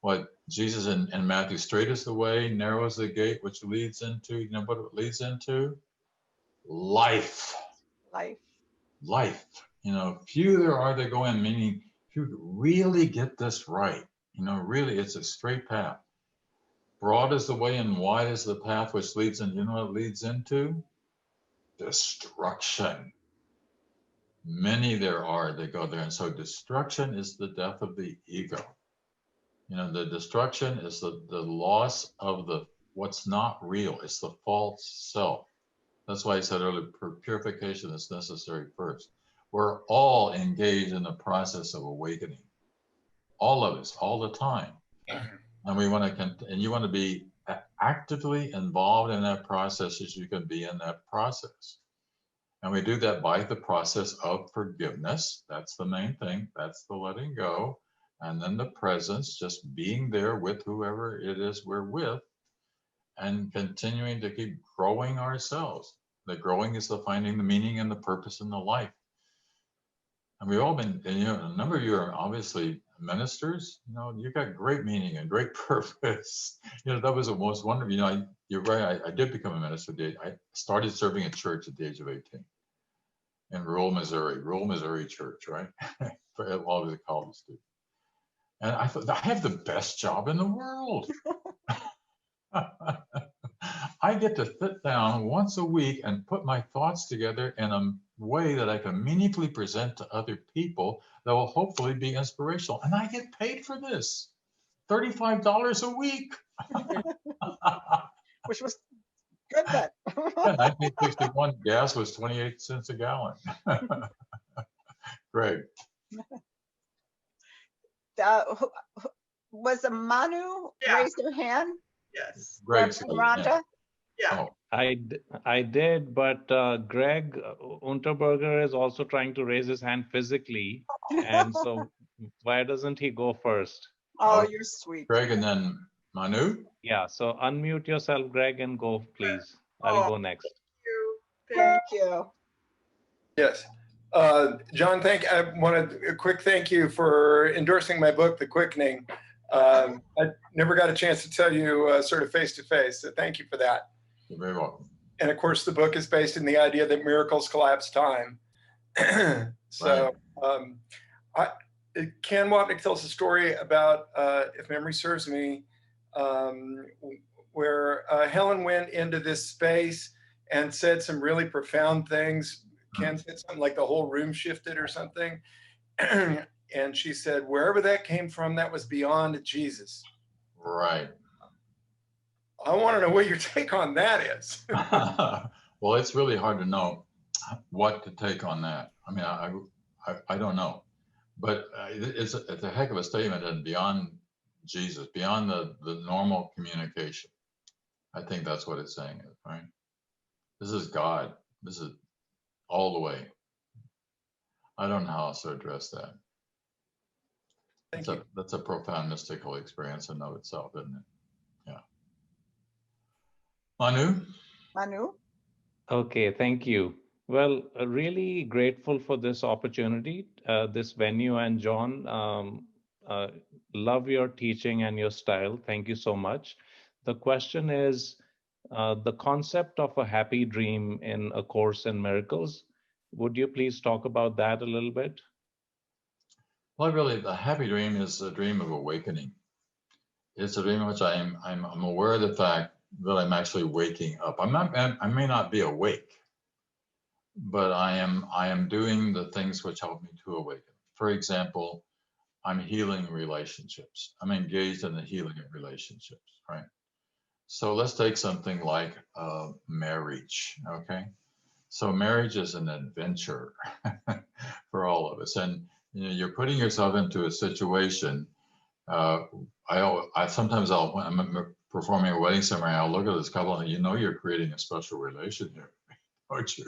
What Jesus in Matthew, straight is the way, narrow is the gate, which leads into, what it leads into? life.
Life.
You know, few there are that go in, meaning if you really get this right, you know, really it's a straight path. Broad is the way and wide is the path which leads, and you know what it leads into? Destruction. Many there are that go there. And so destruction is the death of the ego. You know, the destruction is the loss of the what's not real. It's the false self. That's why I said earlier, purification is necessary first. We're all engaged in the process of awakening. All of us, all the time. And we want to, and you want to be actively involved in that process as you can be in that process. And we do that by the process of forgiveness. That's the main thing. That's the letting go. And then the presence, just being there with whoever it is we're with, and continuing to keep growing ourselves. The growing is the finding the meaning and the purpose in the life. And we've all been, and, you know, a number of you are obviously ministers. You know, you got great meaning and great purpose. You know, that was the most wonderful. You know, you're right. I did become a minister. I started serving at church at the age of 18 in rural Missouri church, right? For all of the college students. And I thought, I have the best job in the world. I get to sit down once a week and put my thoughts together in a way that I can meaningfully present to other people that will hopefully be inspirational. And I get paid for this, $35 a week.
Which was good then.
Yeah, 1961, gas was 28 cents a gallon. Great.
Was a Manu
Yeah.
raise their hand?
Yes.
Great.
Rhonda?
Yeah.
Oh,
I did, but Greg Unterberger is also trying to raise his hand physically. And so why doesn't he go first?
Oh, you're sweet.
Greg and then Manu.
Yeah, so unmute yourself, Greg, and go, please. I'll go next.
Thank you.
Yes. John, I want a quick thank you for endorsing my book, The Quickening. I never got a chance to tell you sort of face to face, so thank you for that.
You're very welcome.
And of course, the book is based in the idea that miracles collapse time. So Ken Wapnick tells a story about, if memory serves me, where Helen went into this space and said some really profound things. Ken said something like the whole room shifted or something. And she said, wherever that came from, that was beyond Jesus.
Right.
I want to know what your take on that is.
Well, it's really hard to know what to take on that. I mean, I don't know, but it's a heck of a statement, and beyond Jesus, beyond the normal communication. I think that's what it's saying, right? This is God. This is all the way. I don't know how else to address that. That's a profound mystical experience in and of itself, isn't it? Yeah. Manu?
Okay, thank you. Well, really grateful for this opportunity, this venue, and John, love your teaching and your style. Thank you so much. The question is, the concept of a happy dream in A Course in Miracles. Would you please talk about that a little bit?
Well, really, the happy dream is a dream of awakening. It's a dream in which I'm aware of the fact that I'm actually waking up. I may not be awake, but I am doing the things which help me to awaken. For example, I'm healing relationships. I'm engaged in the healing of relationships, right? So let's take something like marriage, okay? So marriage is an adventure for all of us, and you know, you're putting yourself into a situation. Sometimes when I'm performing a wedding ceremony, I'll look at this couple and you know you're creating a special relation here, aren't you?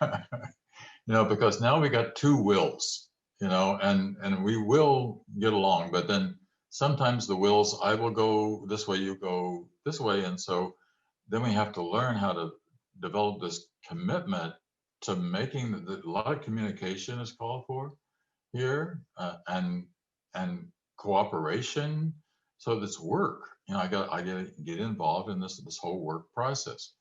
You know, because now we got two wills, you know, and we will get along, but then sometimes the wills, I will go this way, you go this way, and so then we have to learn how to develop this commitment to making a lot of communication is called for here, and cooperation. So this work, you know, I got to get involved in this whole work process.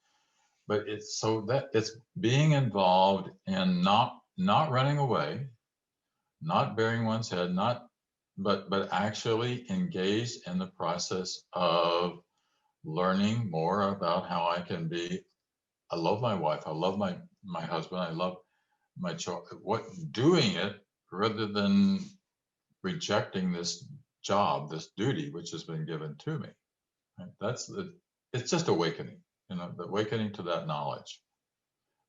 but it's so that it's being involved in not running away, not burying one's head, but actually engaged in the process of learning more about how I can be. I love my wife. I love my husband. I love my children. Doing it rather than rejecting this job, this duty, which has been given to me. Right? It's just awakening, the awakening to that knowledge,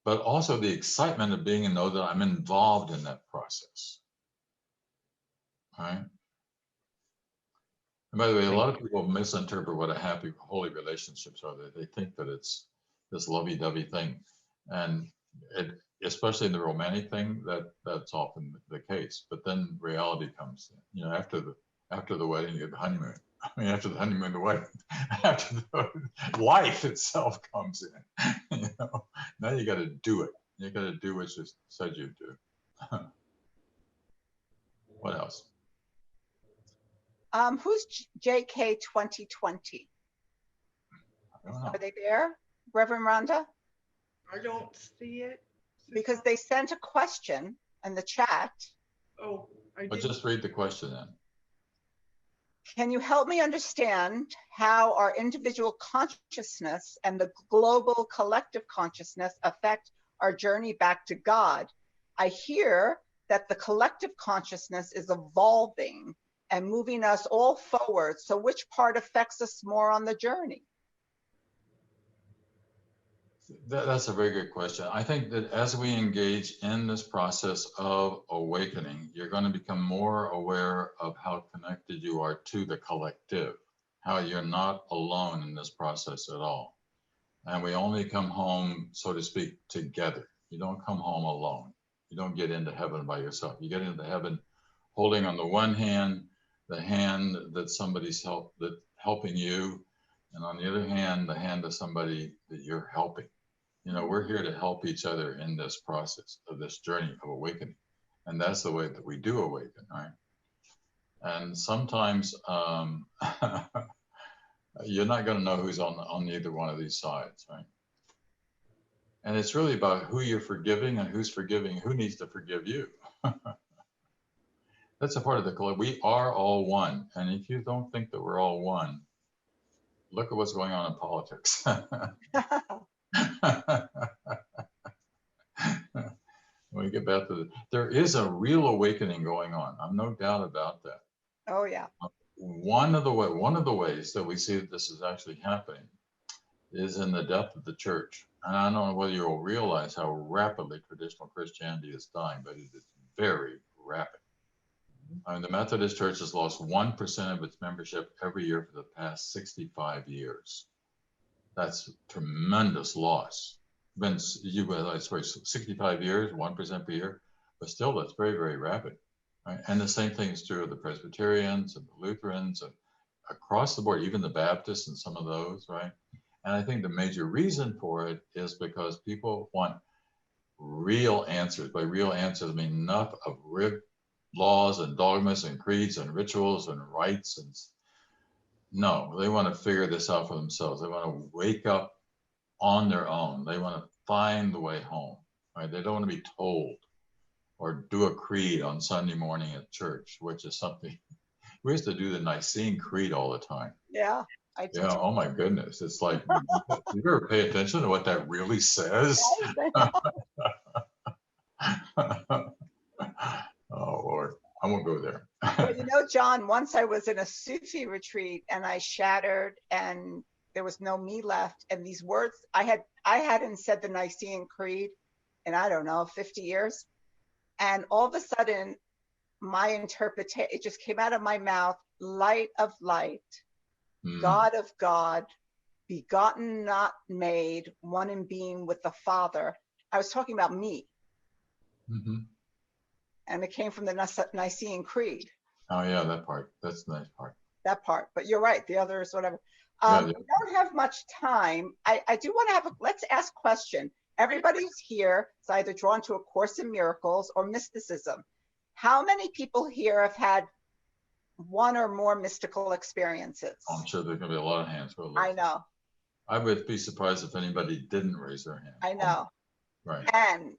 but also the excitement of being and know that I'm involved in that process. Right. And by the way, a lot of people misinterpret what a happy, holy relationships are. They think that it's this lovey-dovey thing, and especially in the romantic thing, that's often the case. But then reality comes in. After the wedding, you get the honeymoon. I mean, after the honeymoon, the wedding. After the life itself comes in. Now you got to do it. You got to do what you said you'd do. What else?
Who's JK 2020?
I don't know.
Are they there, Reverend Rhonda?
I don't see it.
Because they sent a question in the chat.
Oh,
But just read the question then.
Can you help me understand how our individual consciousness and the global collective consciousness affect our journey back to God? I hear that the collective consciousness is evolving and moving us all forward. So which part affects us more on the journey?
That's a very good question. I think that as we engage in this process of awakening, you're going to become more aware of how connected you are to the collective, how you're not alone in this process at all. And we only come home, so to speak, together. You don't come home alone. You don't get into heaven by yourself. You get into heaven holding on the one hand, the hand that somebody's helping you, and on the other hand, the hand of somebody that you're helping. We're here to help each other in this process of this journey of awakening. And that's the way that we do awaken, right? And sometimes you're not going to know who's on either one of these sides, right? And it's really about who you're forgiving and who's forgiving, who needs to forgive you. That's a part of the collective. We are all one. And if you don't think that we're all one, look at what's going on in politics. When we get back to there is a real awakening going on. I'm no doubt about that.
Oh yeah.
One of the ways that we see that this is actually happening is in the depth of the church. And I don't know whether you'll realize how rapidly traditional Christianity is dying, but it is very rapid. I mean, the Methodist Church has lost 1% of its membership every year for the past 65 years. That's tremendous loss. Been 65 years, 1% per year, but still that's very, very rapid. Right? And the same thing is true of the Presbyterians and the Lutherans and across the board, even the Baptists and some of those, right? And I think the major reason for it is because people want real answers. By real answers, I mean enough of laws and dogmas and creeds and rituals and rites. And no, they want to figure this out for themselves. They want to wake up on their own. They want to find the way home, right? They don't want to be told or do a creed on Sunday morning at church, which is something we used to do the Nicene Creed all the time.
Yeah, I do.
Yeah, oh my goodness. It's like, you ever pay attention to what that really says? Oh, Lord, I won't go there.
Well, John, once I was in a Sufi retreat and I shattered and there was no me left. And these words, I hadn't said the Nicene Creed in, I don't know, 50 years. And all of a sudden, my interpretation, it just came out of my mouth, light of light, God of God, begotten, not made, one in being with the Father. I was talking about me. Mm-hmm. And it came from the Nicene Creed.
Oh yeah, that part. That's the nice part.
That part. But you're right. The others, whatever. We don't have much time. I do want to let's ask a question. Everybody's here is either drawn to A Course in Miracles or mysticism. How many people here have had one or more mystical experiences?
I'm sure there's going to be a lot of hands.
I know.
I would be surprised if anybody didn't raise their hand.
I know.
Right.
And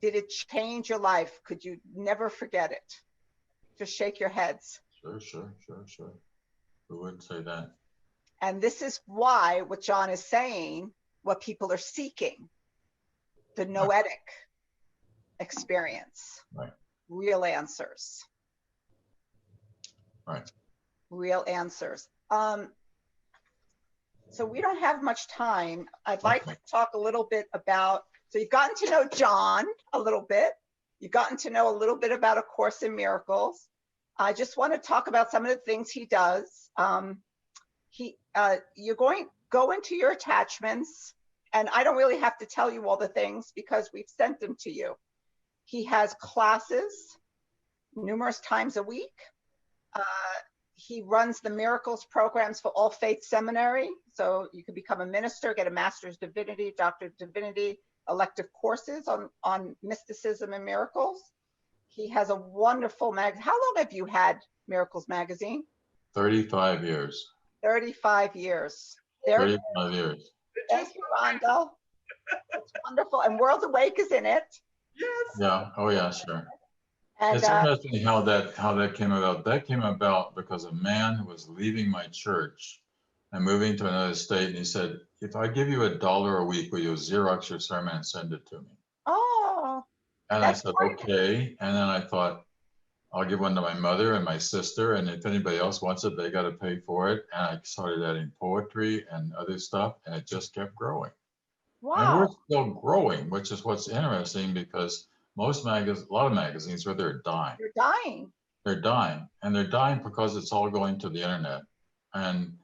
did it change your life? Could you never forget it? Just shake your heads.
Sure. Who wouldn't say that?
And this is why what Jon is saying, what people are seeking, the noetic experience,
Right.
real answers.
Right.
Real answers. So we don't have much time. I'd like to talk a little bit about, so you've gotten to know Jon a little bit. You've gotten to know a little bit about A Course in Miracles. I just want to talk about some of the things he does. You're go into your attachments, and I don't really have to tell you all the things because we've sent them to you. He has classes numerous times a week. He runs the Miracles programs for All Faith Seminary. So you can become a minister, get a Master's Divinity, Doctor of Divinity, elective courses on mysticism and miracles. He has a wonderful magazine. How long have you had Miracles Magazine?
35 years.
35 years.
35 years.
Thank you, Rhonda. It's wonderful. And World Awake is in it.
Yes.
Yeah. Oh yeah, sure.
And
It's interesting how that came about. That came about because a man who was leaving my church and moving to another state, and he said, "If I give you $1 a week, will you Xerox your sermon and send it to me?"
oh,
And I said, "Okay." And then I thought, I'll give one to my mother and my sister, and if anybody else wants it, they got to pay for it. And I started adding poetry and other stuff, and it just kept growing. And we're
wow.
still growing, which is what's interesting because a lot of magazines, where they're dying.
You're dying.
They're dying, and they're dying because it's all going to the internet, and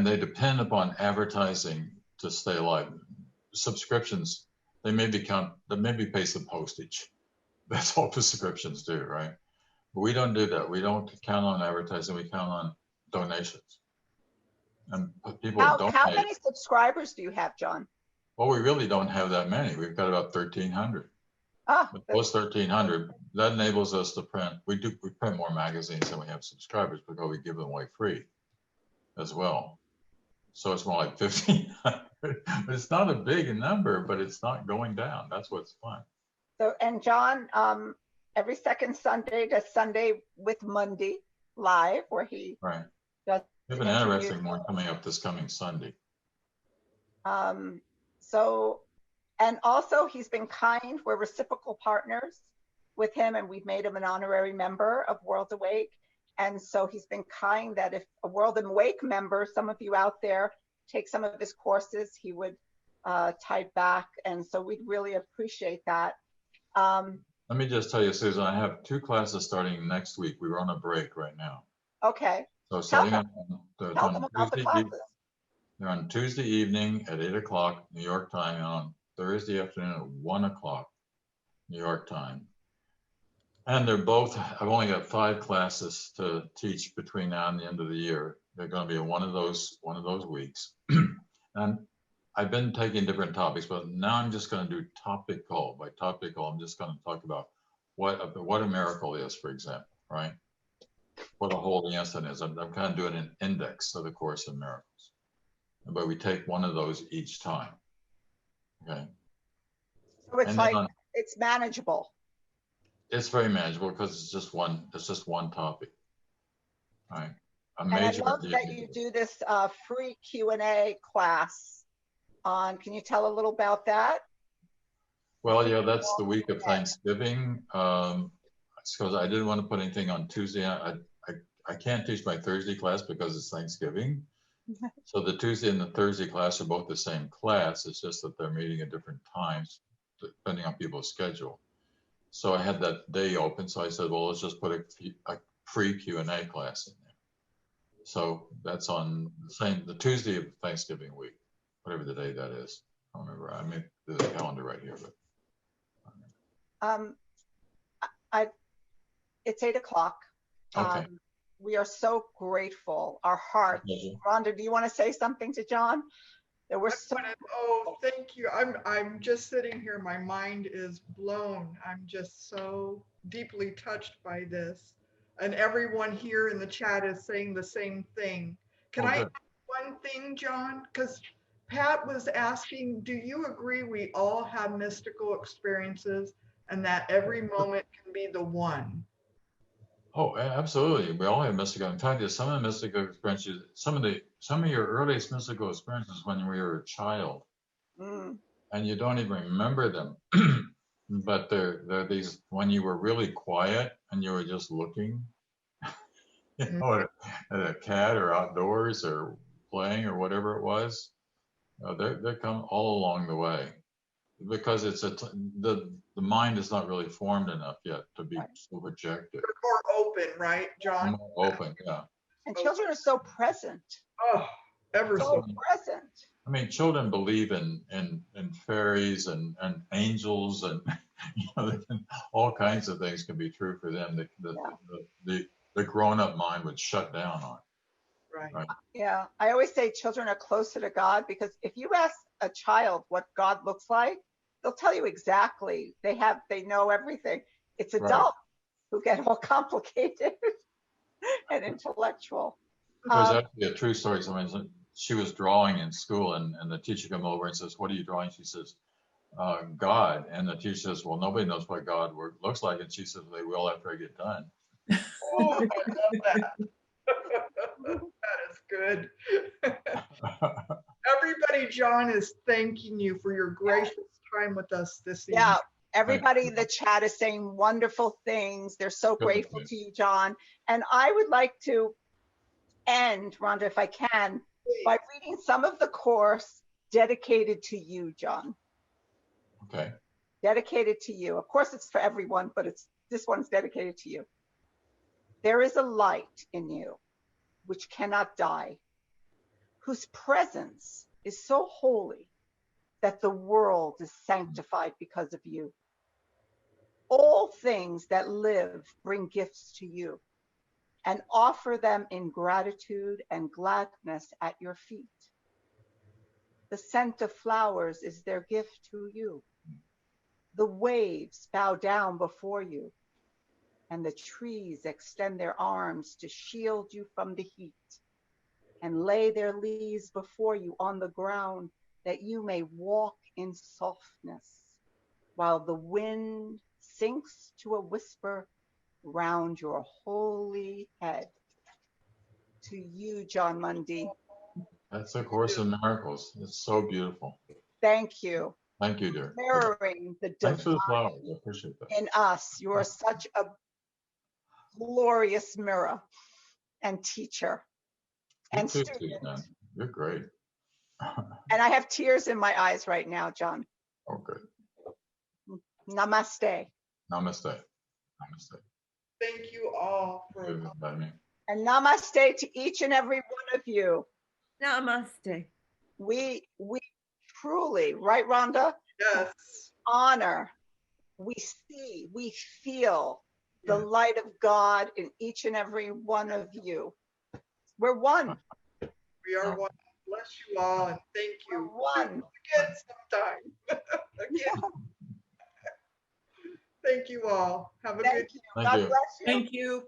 they depend upon advertising to stay alive. Subscriptions, they maybe pay some postage. That's all subscriptions do, right? But we don't do that. We don't count on advertising. We count on donations. And people donate.
How many subscribers do you have, Jon?
Well, we really don't have that many. We've got about 1,300. But those 1,300, that enables us to print. We print more magazines than we have subscribers because we give them away free as well. So it's more like 1,500. It's not a big number, but it's not going down. That's what's fun.
So, and Jon, every second Sunday does Sunday with Mundy live, where he does.
We have an interesting one coming up this coming Sunday.
So, and also he's been kind. We're reciprocal partners with him, and we've made him an honorary member of World Awake. And so he's been kind that if a World Awake member, some of you out there, take some of his courses, he would type back. And so we'd really appreciate that.
Let me just tell you, Susan, I have 2 classes starting next week. We're on a break right now.
Okay.
So starting on
Tuesday,
they're on Tuesday evening at 8 o'clock New York time, and on Thursday afternoon at 1 o'clock New York time. And they're both, I've only got 5 classes to teach between now and the end of the year. They're going to be one of those weeks. And I've been taking different topics, but now I'm just going to do topical. By topical, I'm just going to talk about what a miracle is, for example, right? What a holy instant is. I'm kind of doing an index of the Course in Miracles. But we take one of those each time. Okay.
So it's it's manageable.
It's very manageable because it's just one topic. All right.
And I love that you do this free Q&A class on, can you tell a little about that?
Well, yeah, that's the week of Thanksgiving. Because I didn't want to put anything on Tuesday. I can't teach my Thursday class because it's Thanksgiving. So the Tuesday and the Thursday class are both the same class. It's just that they're meeting at different times, depending on people's schedule. So I had that day open. So I said, well, let's just put a free Q&A class in there. So that's on the Tuesday of Thanksgiving week, whatever the day that is. I don't remember. I made the calendar right here, but.
It's 8 o'clock.
Okay.
We are so grateful. Our hearts. Rhonda, do you want to say something to Jon? That we're so.
Oh, thank you. I'm just sitting here. My mind is blown. I'm just so deeply touched by this, and everyone here in the chat is saying the same thing. Can I ask one thing, John? Because Pat was asking, do you agree we all have mystical experiences and that every moment can be the one?
Oh, absolutely. We all have mystical. In fact, some of the mystical experiences, some of your earliest mystical experiences when you were a child, and you don't even remember them. But they're these when you were really quiet and you were just looking, you know, at a cat or outdoors or playing or whatever it was. They come all along the way because the mind is not really formed enough yet to be so projected.
They're more open, right, John?
More open, yeah.
And children are so present.
Oh, ever
So
so.
present.
I mean, children believe in fairies and angels and you know, all kinds of things can be true for them. The grown-up mind would shut down on.
Right.
Yeah, I always say children are closer to God because if you ask a child what God looks like, they'll tell you exactly. They know everything. It's adults who get all complicated and intellectual.
There's actually a true story. Someone, she was drawing in school and the teacher came over and says, "What are you drawing?" She says, "God." And the teacher says, "Well, nobody knows what God looks like." And she says, "They will after I get done."
Oh, I love that. That is good. Everybody, John is thanking you for your gracious time with us this evening.
Yeah, everybody in the chat is saying wonderful things. They're so grateful to you, John. And I would like to end, Rhonda, if I can, by reading some of the course dedicated to you, John.
Okay.
Dedicated to you. Of course, it's for everyone, but this one's dedicated to you. There is a light in you which cannot die, whose presence is so holy that the world is sanctified because of you. All things that live bring gifts to you and offer them in gratitude and gladness at your feet. The scent of flowers is their gift to you. The waves bow down before you, and the trees extend their arms to shield you from the heat and lay their leaves before you on the ground that you may walk in softness while the wind sinks to a whisper round your holy head. To you, Jon Mundy.
That's a Course in Miracles. It's so beautiful.
Thank you.
Thank you, dear.
Mirroring the
Thanks for the
divine
flowers. I appreciate that.
in us. You are such a glorious mirror and teacher and
You too,
student.
man. You're great.
And I have tears in my eyes right now, John.
Oh, good.
Namaste.
Namaste. Namaste.
Thank you all for
and namaste to each and every one of you.
Namaste.
We truly, right, Rhonda?
Yes.
Honor. We see, we feel the light of God in each and every one of you. We're one.
We are one. Bless you all and thank you.
We're one.
Again sometime. Again. Thank you all. Have a good
you. God bless you.
Thank you.